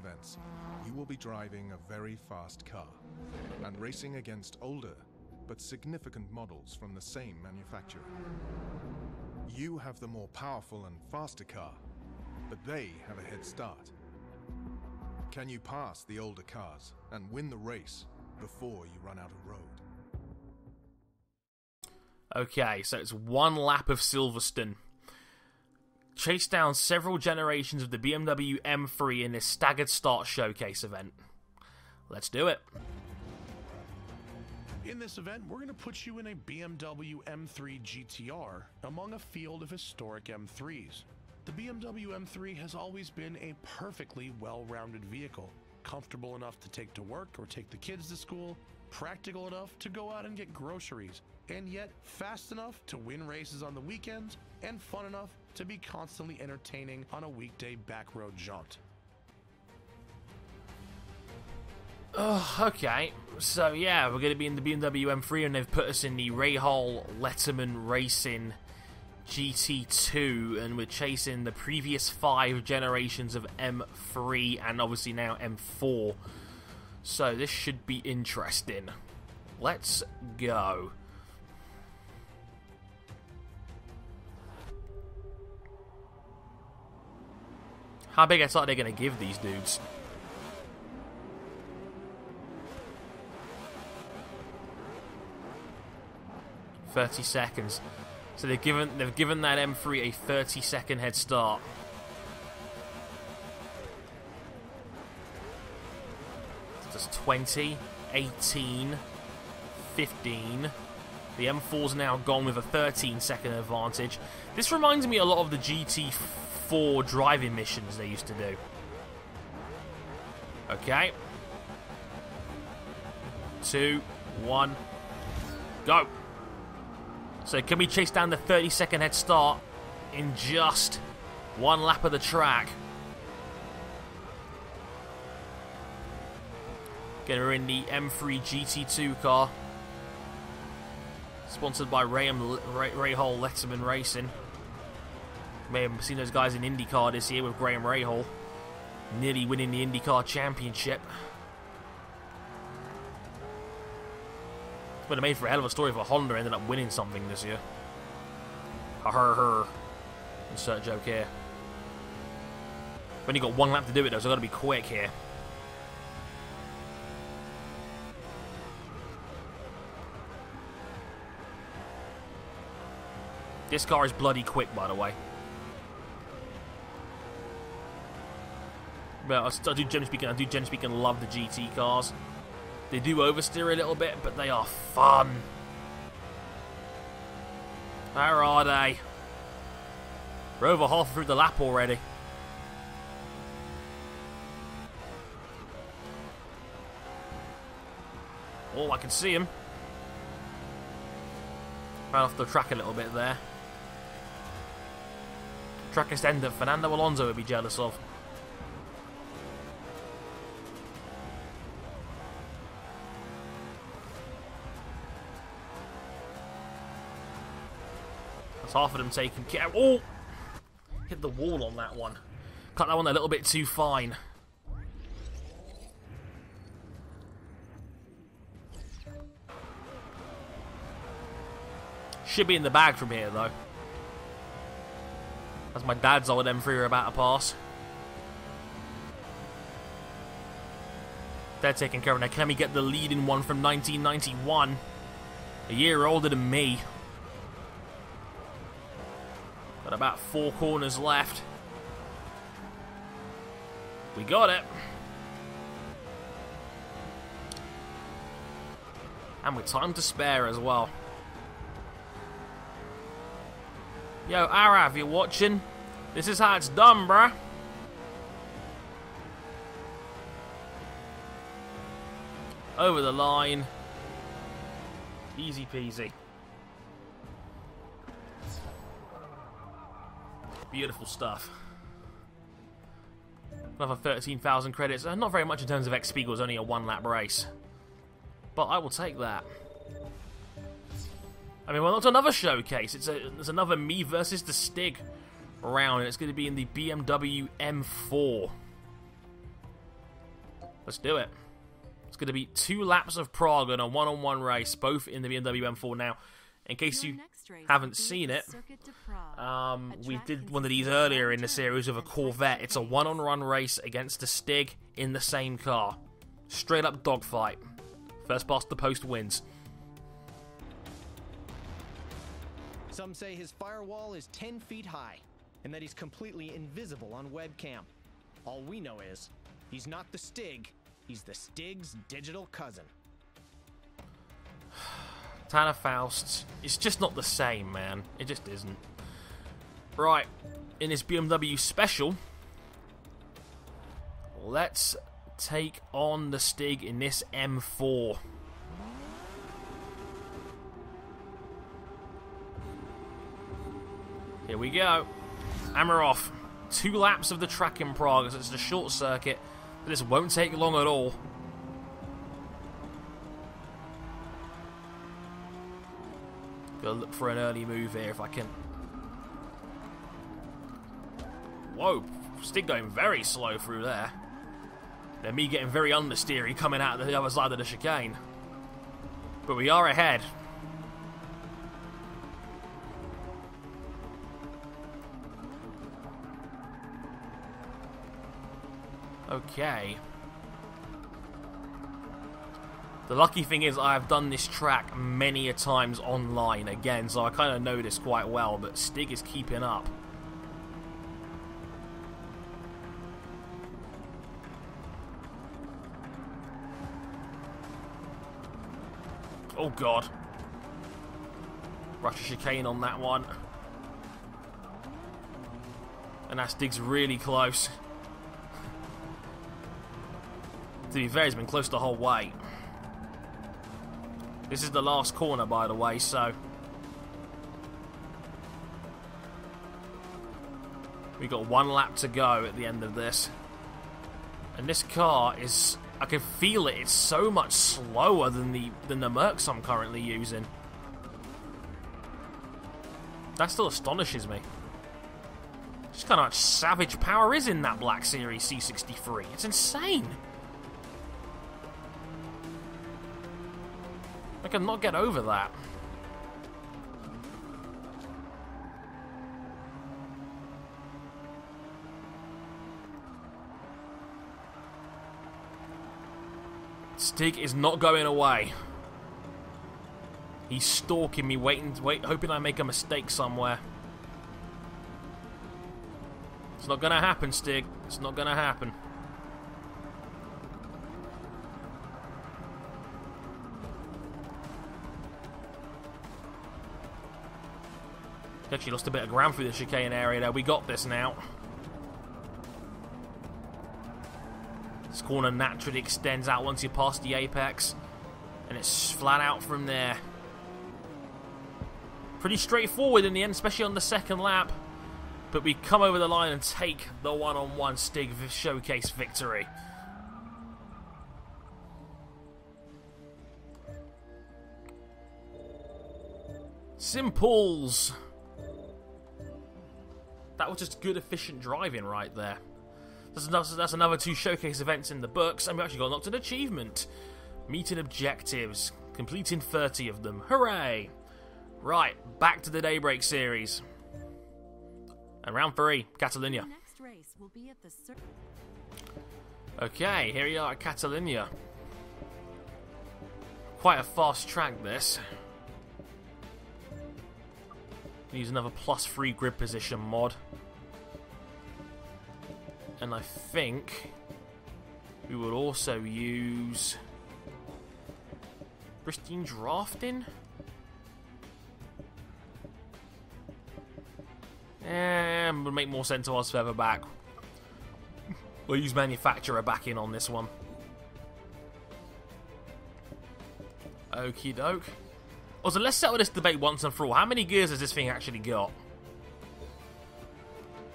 events, you will be driving a very fast car and racing against older but significant models from the same manufacturer. You have the more powerful and faster car, but they have a head start. Can you pass the older cars and win the race before you run out of road? Okay, so it's one lap of Silverstone. Chase down several generations of the BMW M3 in this staggered start showcase event. Let's do it. In this event, we're going to put you in a BMW M3 GTR among a field of historic M3s. The BMW M3 has always been a perfectly well-rounded vehicle, comfortable enough to take to work or take the kids to school, practical enough to go out and get groceries, and yet fast enough to win races on the weekends and fun enough to be constantly entertaining on a weekday backroad jaunt. Okay, so yeah, we're going to be in the BMW M3 and they've put us in the Rahal Letterman Racing GT2 and we're chasing the previous 5 generations of M3 and obviously now M4. So this should be interesting. Let's go. How big a start are they going to give these dudes? $30 seconds. So they've given that M3 a 30-second head start. Just 20, 18, 15. The M4's now gone with a 13-second advantage. This reminds me a lot of the GT4 driving missions they used to do. Okay. 2, 1, go. So can we chase down the 30-second head start in just one lap of the track? Again, we're in the M3 GT2 car. Sponsored by Rahal Letterman Racing. May have seen those guys in IndyCar this year with Graham Rahal. Nearly winning the IndyCar Championship. Would have made for a hell of a story if a Honda ended up winning something this year. Ha. Insert joke here. We've only got one lap to do it though, so I've got to be quick here. This car is bloody quick, by the way. But I do generally speaking love the GT cars. They do oversteer a little bit, but they are fun. Where are they? We're over half through the lap already. Oh, I can see him. Ran off the track a little bit there. Track extender that Fernando Alonso would be jealous of. That's half of them taken care of. Oh! Hit the wall on that one. Cut that one a little bit too fine. Should be in the bag from here, though. As my dad's old M3 are about to pass. They're taking care of it. Now, can we get the leading one from 1991? A year older than me. Got about 4 corners left. We got it. And with time to spare as well. Yo, Arav, you watching? This is how it's done, bruh. Over the line. Easy peasy. Beautiful stuff. Another 13,000 credits. Not very much in terms of XP, it was only a 1-lap race. But I will take that. I mean, well, it's another showcase. It's another me versus the Stig round, and it's going to be in the BMW M4. Let's do it. It's going to be 2 laps of Prague and a one-on-one race, both in the BMW M4. Now, in case you haven't seen it, we did one of these earlier in the series with a Corvette. It's a one-on-one race against a Stig in the same car. Straight up dogfight. First past the post wins. Some say his firewall is 10 feet high, and that he's completely invisible on webcam. All we know is, he's not the Stig, he's the Stig's digital cousin. Tanner Faust, it's just not the same, man. It just isn't. Right, in his BMW special, let's take on the Stig in this M4. Here we go. Hammer off. 2 laps of the track in Prague, so it's a short circuit. But this won't take long at all. Gotta look for an early move here if I can. Whoa, Stig going very slow through there. Then me getting very understeery coming out of the other side of the chicane. But we are ahead. Okay. The lucky thing is I've done this track many a times online again, so I kind of know this quite well, but Stig is keeping up. Oh god. Rush a chicane on that one. And that Stig's really close. To be fair, he's been close the whole way. This is the last corner, by the way, so we've got 1 lap to go at the end of this. And this car is, I can feel it, it's so much slower than the Mercs I'm currently using. That still astonishes me. Just kind of much savage power is in that Black Series C63. It's insane. I cannot get over that. Stig is not going away. He's stalking me, hoping I make a mistake somewhere. It's not gonna happen, Stig. It's not gonna happen. Actually lost a bit of ground through the chicane area there. We got this now. This corner naturally extends out once you pass the apex. And it's flat out from there. Pretty straightforward in the end, especially on the second lap. But we come over the line and take the one-on-one Stig showcase victory. Simples. That was just good, efficient driving right there. That's another 2 showcase events in the books, and we actually got unlocked an achievement. Meeting objectives. Completing 30 of them. Hooray! Right, back to the Daybreak series. And round 3, Catalonia. Okay, here we are at Catalonia. Quite a fast track, this. Use another +3 grid position mod. And I think we will also use pristine drafting. Would make more sense to us further back. We'll use manufacturer backing on this one. Okie doke. Also, let's settle this debate once and for all. How many gears has this thing actually got?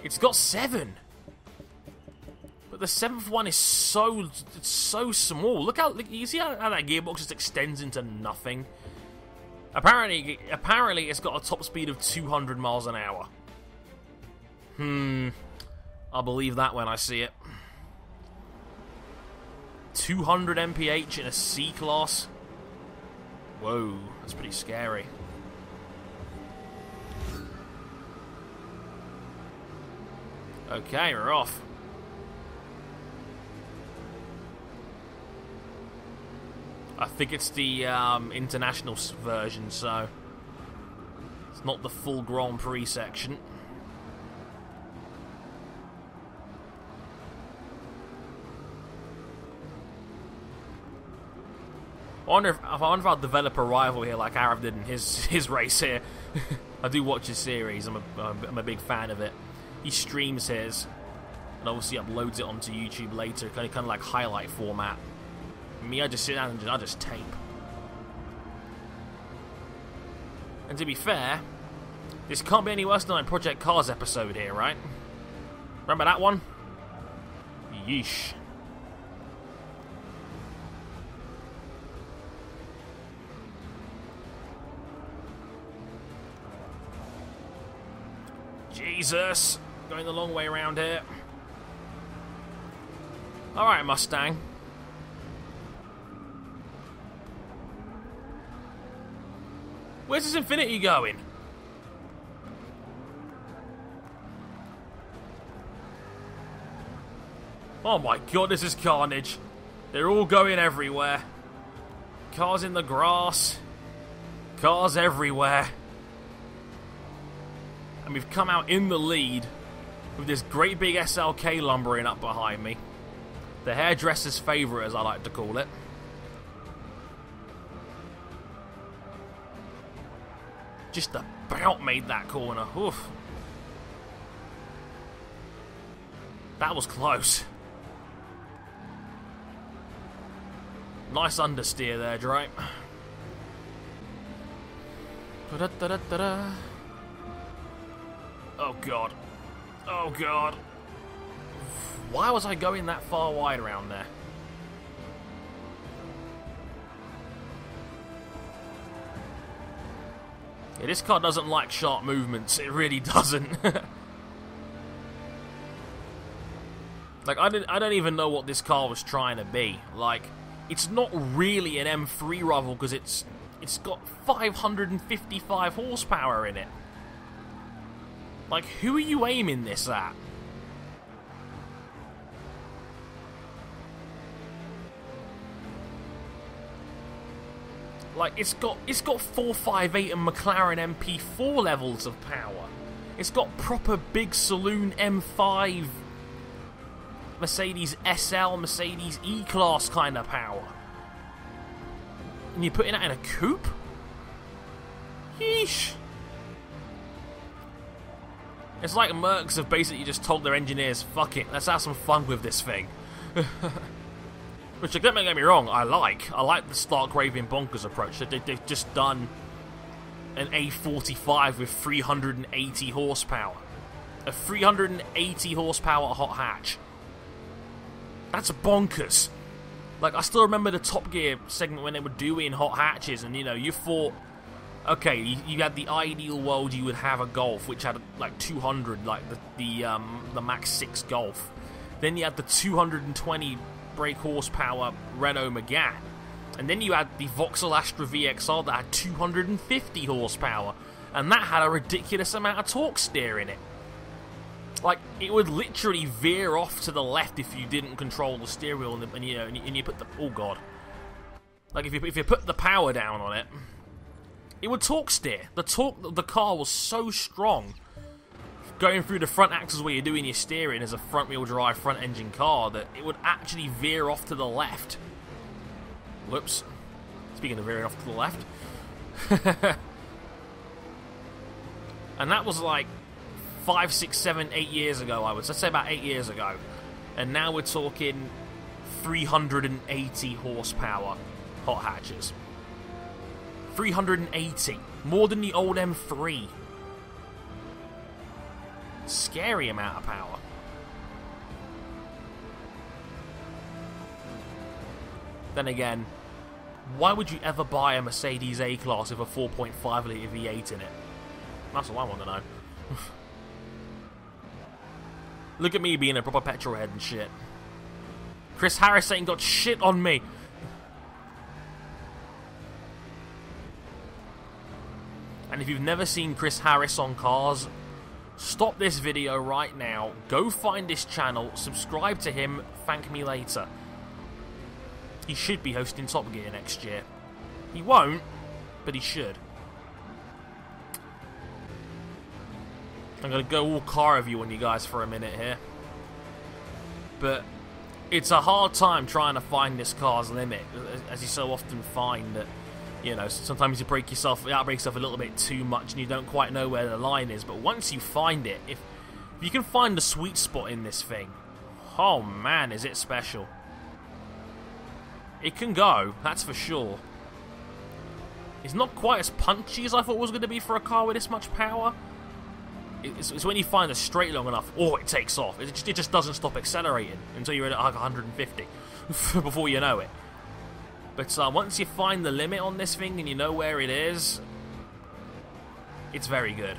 It's got 7. But the 7th one is so small. Look, you see how that gearbox just extends into nothing? Apparently it's got a top speed of 200 miles an hour. I'll believe that when I see it. 200 mph in a C-Class. Whoa, that's pretty scary. Okay, we're off. I think it's the international version, so it's not the full Grand Prix section. I wonder if I'll develop a rival here like Arav did in his race here. I do watch his series. I'm a big fan of it. He streams his and obviously uploads it onto YouTube later, kind of like highlight format. Me, I just sit down and I just tape. And to be fair, this can't be any worse than my Project Cars episode here, right? Remember that one? Yeesh. Jesus! Going the long way around here. Alright, Mustang. Where's this Infinity going? Oh my god, this is carnage. They're all going everywhere. Cars in the grass. Cars everywhere. And we've come out in the lead with this great big SLK lumbering up behind me. The hairdresser's favourite, as I like to call it. Just about made that corner. Oof. That was close. Nice understeer there, Drake. Oh god. Oh god. Why was I going that far wide around there? Yeah, this car doesn't like sharp movements. It really doesn't. Like, I don't even know what this car was trying to be. Like, it's not really an M3 rival because it's got 555 horsepower in it. Like, who are you aiming this at? Like, it's got 458 and McLaren MP4 levels of power. It's got proper big saloon M5 Mercedes SL, Mercedes E-Class kind of power. And you're putting that in a coupe? Yeesh. It's like Mercs have basically just told their engineers, fuck it, let's have some fun with this thing. Which, don't get me wrong, I like the Stark Raving Bonkers approach. They've just done an A45 with 380 horsepower. A 380 horsepower hot hatch. That's bonkers. Like, I still remember the Top Gear segment when they were doing hot hatches, and, you know, you thought, okay, you had the ideal world, you would have a Golf, which had, like, 200, like the Max 6 Golf. Then you had the 220 brake horsepower Renault Megane. And then you had the Vauxhall Astra VXR that had 250 horsepower. And that had a ridiculous amount of torque steer in it. Like, it would literally veer off to the left if you didn't control the steering wheel and you put the... Oh, God. Like, if you put the power down on it, it would torque steer. The torque of the car was so strong going through the front axles where you're doing your steering as a front-wheel drive, front-engine car that it would actually veer off to the left. Whoops. Speaking of veering off to the left. And that was like 5, 6, 7, 8 years ago, let's say about 8 years ago. And now we're talking 380 horsepower hot hatches. 380. More than the old M3. Scary amount of power. Then again, why would you ever buy a Mercedes A-Class with a 4.5 litre V8 in it? That's all I want to know. Look at me being a proper petrol head and shit. Chris Harris ain't got shit on me. And if you've never seen Chris Harris on cars, stop this video right now, go find his channel, subscribe to him, thank me later. He should be hosting Top Gear next year. He won't, but he should. I'm going to go all car review on you guys for a minute here. But it's a hard time trying to find this car's limit, as you so often find that, you know, sometimes you outbrake yourself a little bit too much and you don't quite know where the line is. But once you find it, if you can find the sweet spot in this thing, oh man, is it special. It can go, that's for sure. It's not quite as punchy as I thought it was going to be for a car with this much power. It's when you find the straight long enough, or it takes off. It just doesn't stop accelerating until you're at like 150 before you know it. But once you find the limit on this thing and you know where it is, it's very good.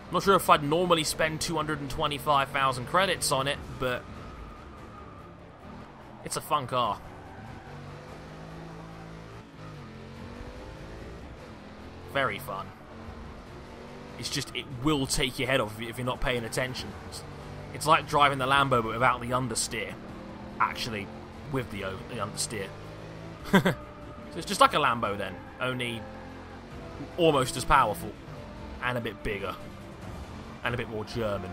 I'm not sure if I'd normally spend 225,000 credits on it, but it's a fun car. Very fun. It's just, it will take your head off if you're not paying attention. It's like driving the Lambo but without the understeer. Actually, with the understeer. So it's just like a Lambo then, only almost as powerful. And a bit bigger. And a bit more German.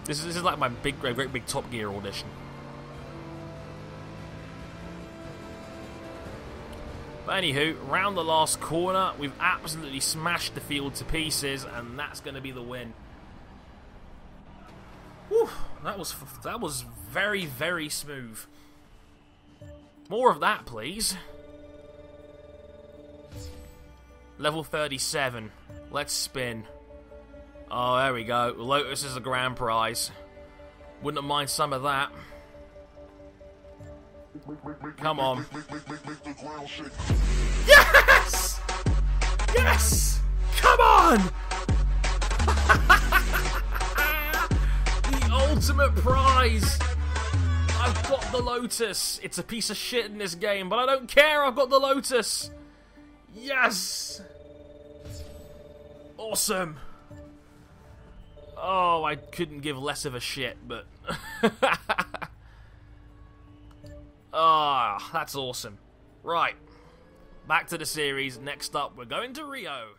This is like my great big Top Gear audition. But anywho, round the last corner, we've absolutely smashed the field to pieces, and that's going to be the win. Whew, that was very, very smooth. More of that, please. Level 37. Let's spin. Oh, there we go. Lotus is a grand prize. Wouldn't mind some of that. Come on. Yes! Yes! Come on! The ultimate prize! I've got the Lotus. It's a piece of shit in this game, but I don't care. I've got the Lotus. Yes! Awesome. Oh, I couldn't give less of a shit, but... Ah, that's awesome. Right, back to the series. Next up, we're going to Rio.